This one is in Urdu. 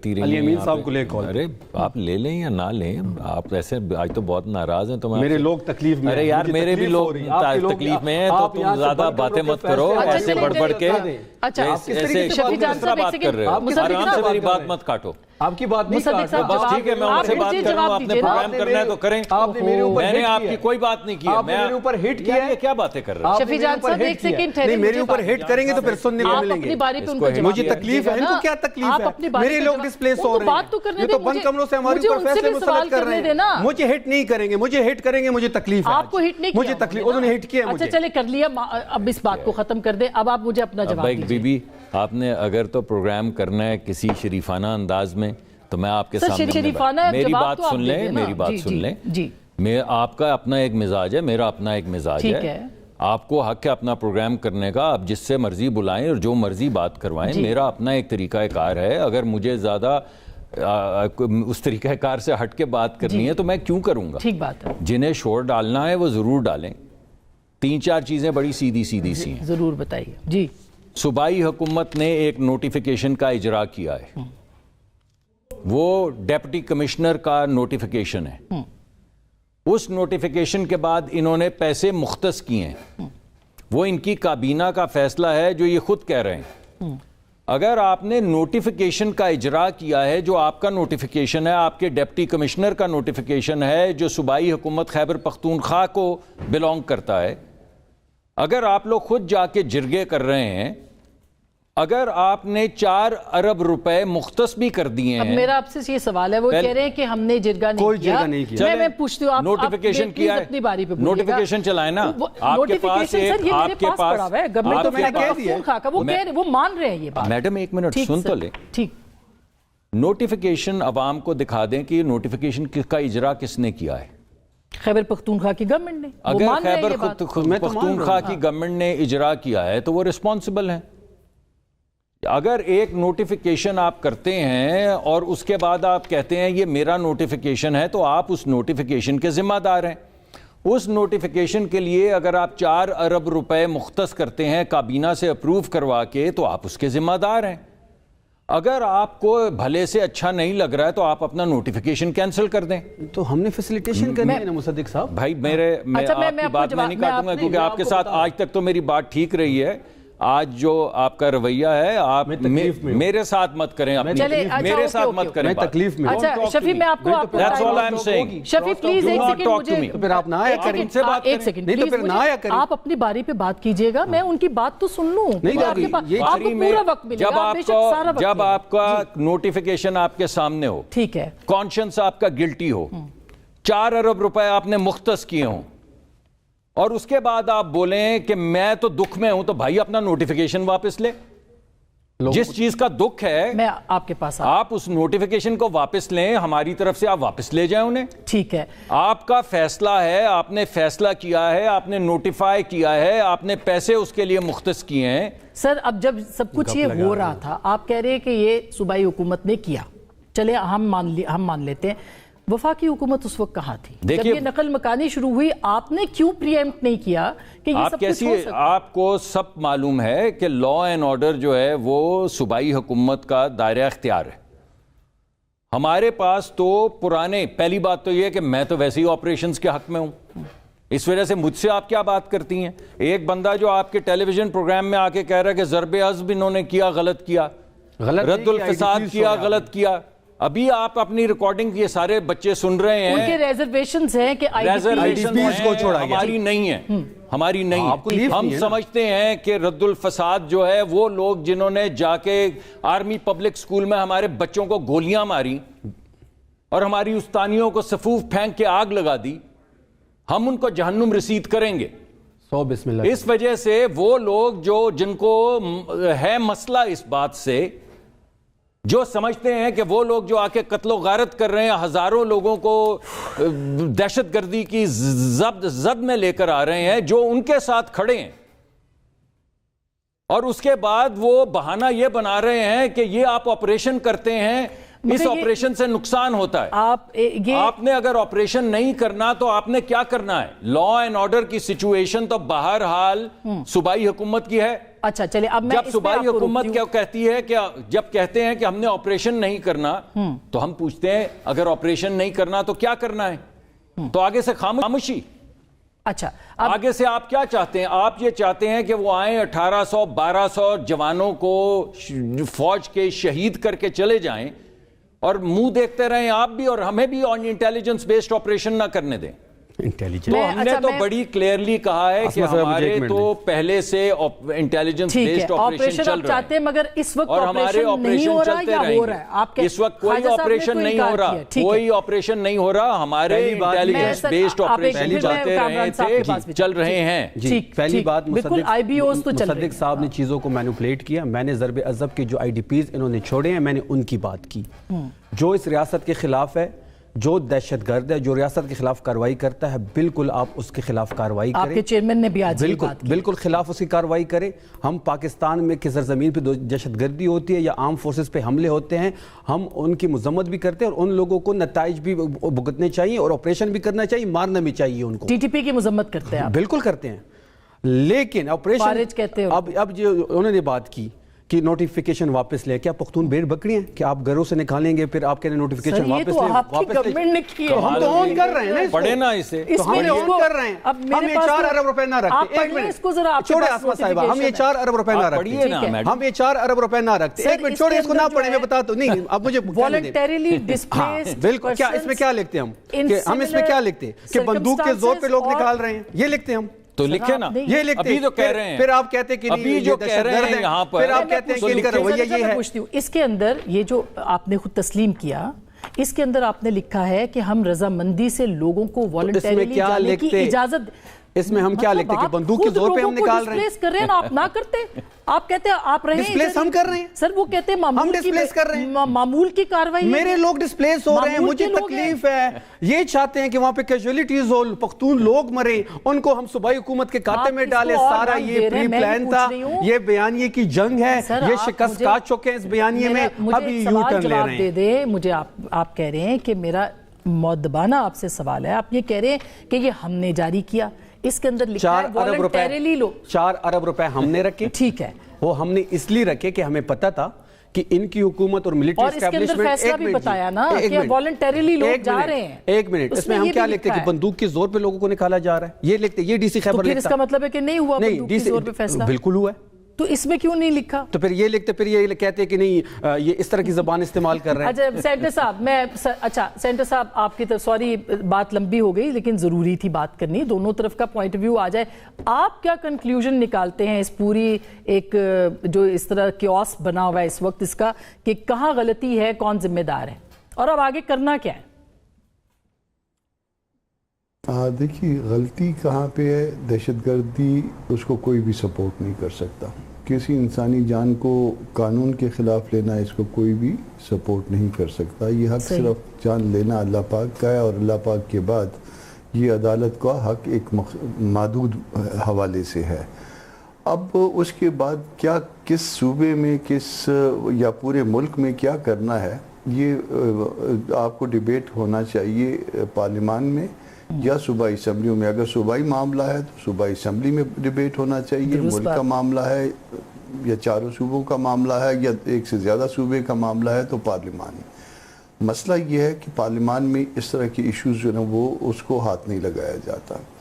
علی امین صاحب کو لے کال. ارے آپ لے لیں یا نہ لیں, آپ ایسے آج تو بہت ناراض ہیں. تم میرے لوگ تکلیف میں, ارے یار میرے بھی لوگ تکلیف میں ہیں, تو تم زیادہ باتیں مت کرو ایسے بڑھ بڑھ کے. ایسے شفیع جان صاحب بات کر رہے ہو, آرام سے میری بات مت کاٹو. آپ کی بات نہیں کاٹ رہا, بس ٹھیک ہے, میں ان سے بات کر رہا ہوں, آپ نے پروگرام کرنا ہے تو کریں. میں نے آپ کی کوئی بات نہیں کی, میں میرے اوپر ہٹ کیا ہے. کیا باتیں کر رہے ہیں شفیع جان صاحب ایک سیکنڈ ٹھہریں, میرے اوپر ہٹ کریں گے تو پھر سننے کو ملیں گے. مجھے تکلیف ہے, ان کو کیا تکلیف ہے, میرے لوگ ڈسپلیس ہو رہے ہیں, یہ تو بند کمروں سے ہمارے اوپر فیصلے مسلط کر رہے ہیں. مجھے ہٹ نہیں کریں گے, مجھے ہٹ کریں گے, مجھے تکلیف ہے. آپ کو ہٹ نہیں کیا, مجھے تکلیف, انہوں نے ہٹ کیا مجھے. اچھا چلے کر لیا, اب اس بات کو ختم کر دیں. اب آپ مجھے اپنا جواب دیجیے. بی بی آپ نے اگر تو پروگرام کرنا ہے کسی شریفانہ انداز میں تو میں آپ کے سامنے میری بات سن لیں, میری بات سن لیں. آپ کا اپنا ایک مزاج ہے, میرا اپنا ایک مزاج ہے. آپ کو حق ہے اپنا پروگرام کرنے کا, آپ جس سے مرضی بلائیں اور جو مرضی بات کروائیں. میرا اپنا ایک طریقہ کار ہے, اگر مجھے زیادہ اس طریقہ کار سے ہٹ کے بات کرنی ہے تو میں کیوں کروں گا. ٹھیک بات ہے, جنہیں شور ڈالنا ہے وہ ضرور ڈالیں. 3-4 چیزیں بڑی سیدھی سیدھی سی ہیں. ضرور بتائیے. جی, صوبائی حکومت نے ایک نوٹیفیکیشن کا اجرا کیا ہے, وہ ڈیپٹی کمشنر کا نوٹیفیکیشن ہے. اس نوٹیفیکیشن کے بعد انہوں نے پیسے مختص کیے ہیں. وہ ان کی کابینہ کا فیصلہ ہے جو یہ خود کہہ رہے ہیں. اگر آپ نے نوٹیفیکیشن کا اجرا کیا ہے, جو آپ کا نوٹیفیکیشن ہے, آپ کے ڈیپٹی کمشنر کا نوٹیفیکیشن ہے, جو صوبائی حکومت خیبر پختونخوا کو بلونگ کرتا ہے, اگر آپ لوگ خود جا کے جرگے کر رہے ہیں, اگر آپ نے 4 ارب روپے مختص بھی کر دیے ہیں. اب میرا آپ سے یہ سوال ہے, وہ کہہ رہے ہیں کہ ہم نے جرگہ نہیں کیا. میں پوچھتی ہوں, آپ نوٹیفیکیشن کیا ہے, اپنی باری پہ نوٹیفیکیشن چلائیں نا. آپ کے پاس وہ مان رہے ہیں یہ بات. میڈم ایک منٹ سن تو لیں. ٹھیک, نوٹیفیکیشن عوام کو دکھا دیں کہ یہ نوٹیفیکیشن کا اجرا کس نے کیا ہے. خیبر پختونخوا کی گورنمنٹ نے. اگر خیبر پختونخوا کی گورنمنٹ نے اجرا کیا ہے تو وہ رسپانسبل ہیں. اگر ایک نوٹیفیکیشن آپ کرتے ہیں اور اس کے بعد آپ کہتے ہیں یہ میرا نوٹیفیکیشن ہے, تو آپ اس نوٹیفیکیشن کے ذمہ دار ہیں. اس نوٹیفیکیشن کے لیے اگر آپ 4 ارب روپے مختص کرتے ہیں کابینہ سے اپروو کروا کے, تو آپ اس کے ذمہ دار ہیں. اگر آپ کو بھلے سے اچھا نہیں لگ رہا ہے تو آپ اپنا نوٹیفیکیشن کینسل کر دیں. تو ہم نے فیسیلیٹیشن کرنی ہے نا مصدق صاحب. بھائی میں آپ کی بات میں نہیں کاٹوں گا, کیونکہ آپ کے ساتھ آج تک تو میری بات ٹھیک رہی ہے. آج جو آپ کا رویہ ہے, آپ میرے ساتھ مت کریں, میرے ساتھ مت کریں. تکلیف میں. اچھا شفیع, میں آپ کو That's all I'm saying. Shafi please ایک سیکنڈ مجھے, پھر آپ نہ آیا کریں, ایک سیکنڈ پلیز, آپ اپنی باری پہ بات کیجئے گا, میں ان کی بات تو سن لوں. آپ کو پورا وقت ملے گا, جب آپ کا نوٹیفیکیشن آپ کے سامنے ہو, ٹھیک ہے, کانشنس آپ کا گلٹی ہو, 4 ارب روپے آپ نے مختص کیے ہوں, اور اس کے بعد آپ بولیں کہ میں تو دکھ میں ہوں, تو بھائی اپنا نوٹیفیکیشن واپس لے. جس چیز کا دکھ ہے میں آپ کے پاس آپ اس نوٹیفیکیشن کو واپس لیں, ہماری طرف سے آپ واپس لے جائیں انہیں. ٹھیک ہے, آپ کا فیصلہ ہے, آپ نے فیصلہ کیا ہے, آپ نے نوٹیفائی کیا ہے, آپ نے پیسے اس کے لیے مختص کیے ہیں. سر اب جب سب کچھ یہ ہو رہا تھا, آپ کہہ رہے ہیں کہ یہ صوبائی حکومت نے کیا, چلے ہم مان لیتے ہیں, وفاقی حکومت اس وقت کہاں تھی جب یہ نقل مکانی شروع ہوئی؟ آپ نے کیوں پری ایمپٹ نہیں کیا کہ یہ سب کچھ ہو سکتا؟ آپ کو سب معلوم ہے کہ لا اینڈ آرڈر جو ہے وہ صوبائی حکومت کا دائرہ اختیار ہے. ہمارے پاس تو پرانے, پہلی بات تو یہ کہ میں تو ویسے ہی آپریشنز کے حق میں ہوں, اس وجہ سے مجھ سے آپ کیا بات کرتی ہیں؟ ایک بندہ جو آپ کے ٹیلی ویژن پروگرام میں آ کے کہہ رہا ہے کہ ضرب عضب انہوں نے کیا, غلط کیا, رد الفساد کیا, غلط کیا. ابھی آپ اپنی ریکارڈنگ یہ سارے بچے سن رہے ہیں, ان کے ریزرویشنز ہیں کہ ریزرویشنز کو چھوڑا گیا, ہماری نہیں ہے, ہماری نہیں. ہم سمجھتے ہیں کہ رد الفساد جو ہے وہ لوگ جنہوں نے جا کے آرمی پبلک سکول میں ہمارے بچوں کو گولیاں ماری اور ہماری استانیوں کو سفوف پھینک کے آگ لگا دی, ہم ان کو جہنم رسید کریں گے. بسم اللہ. اس وجہ سے وہ لوگ جو جن کو ہے مسئلہ اس بات سے, جو سمجھتے ہیں کہ وہ لوگ جو آ کے قتل و غارت کر رہے ہیں, ہزاروں لوگوں کو دہشت گردی کی زد میں لے کر آ رہے ہیں, جو ان کے ساتھ کھڑے ہیں, اور اس کے بعد وہ بہانہ یہ بنا رہے ہیں کہ یہ آپ آپریشن کرتے ہیں اس آپریشن سے نقصان ہوتا ہے. آپ نے اگر آپریشن نہیں کرنا تو آپ نے کیا کرنا ہے؟ لا اینڈ آرڈر کی سچویشن تو بہرحال صوبائی حکومت کی ہے. اچھا چلے اب میں جب صوبائی حکومت کیا کہتی ہے کہ جب کہتے ہیں کہ ہم نے آپریشن نہیں کرنا تو ہم پوچھتے ہیں اگر آپریشن نہیں کرنا تو کیا کرنا ہے؟ تو آگے سے خاموشی. اچھا آگے سے آپ کیا چاہتے ہیں؟ آپ یہ چاہتے ہیں کہ وہ آئیں 1800-1200 جوانوں کو فوج کے شہید کر کے چلے جائیں اور منہ دیکھتے رہیں آپ بھی اور ہمیں بھی انٹیلیجنس بیسڈ آپریشن نہ کرنے دیں. تو ہم نے تو بڑی کلیئرلی کہا ہے کہ ہمارے تو پہلے سے انٹیلیجنس بیسڈ آپریشن چل رہے ہیں مگر اس وقت اور ہمارے آپریشن چلتے رہیں گے. اس وقت کوئی آپریشن نہیں ہو رہا, کوئی آپریشن نہیں ہو رہا. ہمارے انٹیلیجنس بیسڈ آپریشن چلتے رہے تھے, چل رہے ہیں. پہلی بات مصدق صاحب نے چیزوں کو مینوپولیٹ کیا. میں نے ضرب عضب کے جو آئی ڈی پیز انہوں نے چھوڑے ہیں میں نے ان کی بات کی. جو اس ریاست کے خلاف ہے, جو دہشت گرد ہے, جو ریاست کے خلاف کاروائی کرتا ہے, بالکل آپ اس کے خلاف کاروائی کریں. آپ کے چیئرمین نے بھی آج بالکل خلاف اس کی کاروائی کریں. ہم پاکستان میں کس زمین پہ دہشت گردی ہوتی ہے یا عام فورسز پہ حملے ہوتے ہیں, ہم ان کی مذمت بھی کرتے ہیں اور ان لوگوں کو نتائج بھی بھگتنے چاہیے اور آپریشن بھی کرنا چاہیے, مارنا بھی چاہیے ان کو. ٹی ٹی پی کی مذمت کرتے ہیں؟ بالکل کرتے ہیں, لیکن آپریشن اب جو انہوں نے بات کی کہ نوٹیفیکیشن واپس لے, کیا پختون بھیڑ بکری ہیں کہ آپ گھروں سے نکالیں گے پھر آپ کہنے نوٹیفیکیشن واپس لیں؟ ہم تو آن کر رہے ہیں, پڑھے نا اسے, تو ہم آن کر رہے ہیں. ہم یہ 4 ارب روپے نہ رکھتے. ایک منٹ چھوڑے آسما صاحبہ, ہم یہ 4 ارب روپے نہ رکھتے. ہم یہ 4 ارب روپے نہ رکھتے. ایک منٹ چھوڑے, اس کو نہ پڑھیں, میں بتاتا ہوں. نہیں اب مجھے والنٹریلی ڈسپلیسڈ, بالکل. کیا اس میں کیا لکھتے ہیں ہم اس میں کیا لکھتے ہیں کہ بندوق کے زور پہ لوگ نکال رہے ہیں, یہ لکھتے ہیں ہم. تو لکھے نا, یہ لکھتے ابھی تو کہہ رہے ہیں, پھر آپ کہتے ہیں کہ ابھی جو کہہ رہے ہیں یہاں پر, پھر آپ کہتے ہیں کہ ان کا رویہ یہ ہے. اس کے اندر یہ جو آپ نے خود تسلیم کیا, اس کے اندر آپ نے لکھا ہے کہ ہم رضامندی سے لوگوں کو والنٹریلی جانے کی اجازت. اس میں ہم کیا لکھتے ہیں کہ بندوق کے زور پہ ہم نکال رہے ہیں؟ ڈسپلیس کر رہے ہیں, آپ نہ کرتے. آپ کہتے ہیں آپ رہے ہیں ڈسپلیس, ہم کر رہے ہیں سر. وہ کہتے ہیں ہم ڈسپلیس کر رہے ہیں, معمول کی کاروائی. میرے لوگ ڈسپلیس ہو رہے ہیں, مجھے تکلیف ہے. یہ چاہتے ہیں کہ وہاں پہ کیجولیٹیز ہو, پختون لوگ مرے, ان کو ہم صوبائی حکومت کے کھاتے میں ڈالیں. سارا یہ پری پلان تھا, یہ بیانیے کی جنگ ہے, یہ شکست کھا چکے ہیں اس بیانیے میں, ابھی یو ٹرن لے رہے ہیں. دے دے مجھے. آپ کہہ رہے ہیں کہ میرا مؤدبانہ آپ سے سوال ہے, آپ یہ کہہ رہے ہیں کہ یہ ہم نے جاری کیا. اس کے اندر لکھا ہے والنٹریلی لو. 4 ارب روپے ہم نے رکھے. ٹھیک ہے, وہ ہم نے اس لیے رکھے کہ ہمیں پتا تھا کہ ان کی حکومت اور ملٹری اسٹیبلشمنٹ. اور اس کے اندر فیصلہ بھی بتایا نا کہ والنٹریلی لوگ جا رہے ہیں. ایک منٹ, اس میں ہم کیا لکھتے ہیں کہ بندوق کے زور پہ لوگوں کو نکالا جا رہا ہے, یہ لکھتے. یہ ڈی سی خیبر لکھتا. تو پھر اس کا مطلب ہے کہ نہیں ہوا بندوق کے زور پہ فیصلہ؟ بالکل ہوا ہے. تو اس میں کیوں نہیں لکھا؟ تو پھر یہ لکھتے, پھر یہ کہتے کہ نہیں یہ اس طرح کی زبان استعمال کر رہے ہیں. اچھا سینٹر صاحب, سینٹر صاحب آپ کی طرف, سوری بات لمبی ہو گئی لیکن ضروری تھی بات کرنی, دونوں طرف کا پوائنٹ آف ویو آ جائے. آپ کیا کنکلیوژن نکالتے ہیں اس پوری ایک جو اس طرح کیوس بنا ہوا ہے اس وقت, اس کا کہ کہاں غلطی ہے, کون ذمہ دار ہے, اور اب آگے کرنا کیا ہے؟ دیکھیے غلطی کہاں پہ ہے. دہشت گردی اس کو کوئی بھی سپورٹ نہیں کر سکتا. کسی انسانی جان کو قانون کے خلاف لینا اس کو کوئی بھی سپورٹ نہیں کر سکتا. یہ حق صرف جان لینا اللہ پاک کا ہے, اور اللہ پاک کے بعد یہ عدالت کا حق ایک محدود حوالے سے ہے. اب اس کے بعد کیا کس صوبے میں, کس یا پورے ملک میں کیا کرنا ہے, یہ آپ کو ڈیبیٹ ہونا چاہیے پارلیمان میں یا صوبائی اسمبلیوں میں. اگر صوبائی معاملہ ہے تو صوبائی اسمبلی میں ڈیبیٹ ہونا چاہیے. ملک کا معاملہ ہے یا 4 صوبوں کا معاملہ ہے یا 1 سے زیادہ صوبے کا معاملہ ہے تو پارلیمان. مسئلہ یہ ہے کہ پارلیمان میں اس طرح کے ایشوز جو ہے وہ اس کو ہاتھ نہیں لگایا جاتا.